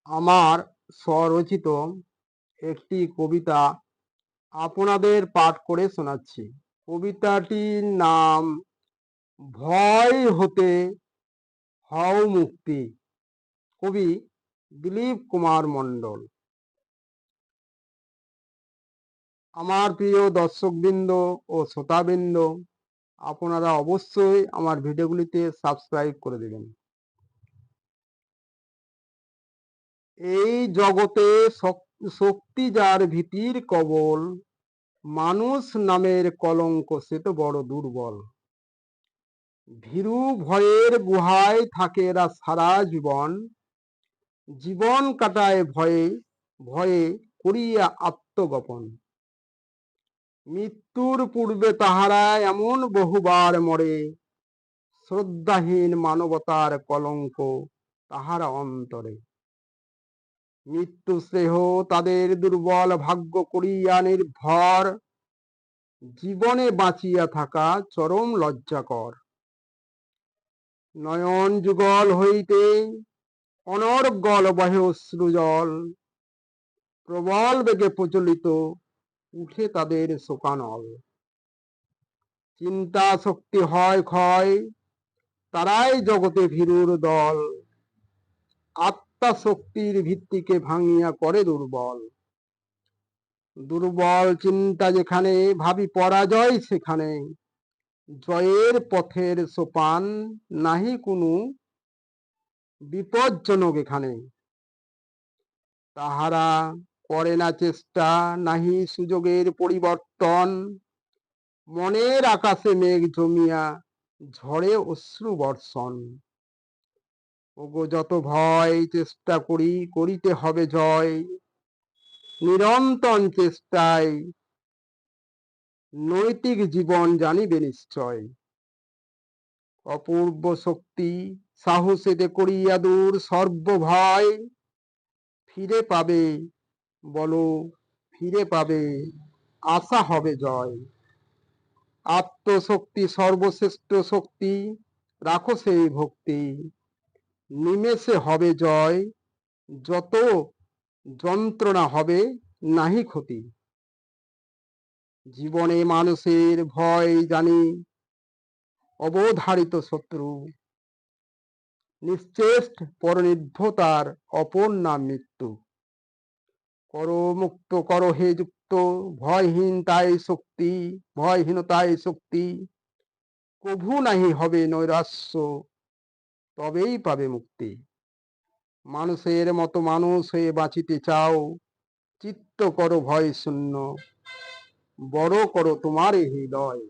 আমার স্বরচিত একটি কবিতা আপনাদের পাঠ করে শোনাচ্ছি। কবিতাটির নাম ভয় হতে হও মুক্তি। কবি দিলীপ কুমার মণ্ডল। আমার প্রিয় দর্শকবৃন্দ ও শ্রোতাবৃন্দ, আপনারা অবশ্যই আমার ভিডিওগুলিতে সাবস্ক্রাইব করে দেবেন। এই জগতে শক্তি যার ভীতির কবল, মানুষ নামের কলঙ্ক সে তো বড় দুর্বল। ভীরু ভয়ের গুহায় থাকে এরা সারা জীবন, জীবন কাটায় ভয়ে ভয়ে করিয়া আত্মগোপন। মৃত্যুর পূর্বে তাহারা এমন বহুবার মরে, শ্রদ্ধাহীন মানবতার কলঙ্ক তাহারা অন্তরে। মৃত্যু স্নেহ তাদের দুর্বল ভাগ্য করিয়া নির্ভর, জীবনে বাঁচিয়া থাকা চরম লজ্জাকর। নয়ন যুগল হইতে অনর্গল বহে অশ্রুজল, প্রবল বেগে প্রচলিত উঠে তাদের শোকানল। চিন্তা শক্তি হয় ক্ষয়, তারাই জগতে ভীরুর দল, আত্মা শক্তির ভিত্তিকে ভাঙিয়া করে দুর্বল। দুর্বল চিন্তা যেখানে, ভাবি পরাজয় সেখানে, জয়ের পথের সোপান নাহি কোনো বিপজ্জনক এখানে। তাহারা করে না চেষ্টা, নাহি সুযোগের পরিবর্তন, মনের আকাশে মেঘ জমিয়া ঝড়ে অশ্রু বর্ষণ। ওগো যত ভয় চেষ্টা করি, করিতে হবে জয়, নিরন্তর চেষ্টায় নৈতিক জীবন জানিবে নিশ্চয়। অপূর্ব শক্তি সাহসেতে করিয়া দূর সর্বভয়, ফিরে পাবে বলো ফিরে পাবে, আশা হবে জয়। আত্মশক্তি সর্বশ্রেষ্ঠ শক্তি, রাখো সেই ভক্তি, নিমেষে হবে জয়, যত যন্ত্রণা হবে নাহি ক্ষতি। জীবনে মানুষের ভয় জানি অবধারিত শত্রু, নিশ্চেষ্ট পরনির্ভতার অপর নাম মৃত্যু। করো মুক্ত করো হে যুক্ত, ভয়হীনতায় শক্তি, ভয়হীনতায় শক্তি, কভু নাহি হবে নৈরাশ্য, তবেই পাবে মুক্তি। মানুষের মতো মানুষ হয়ে বাঁচিতে চাও, চিত্ত করো ভয় শূন্য, বড় করো তোমার হৃদয়।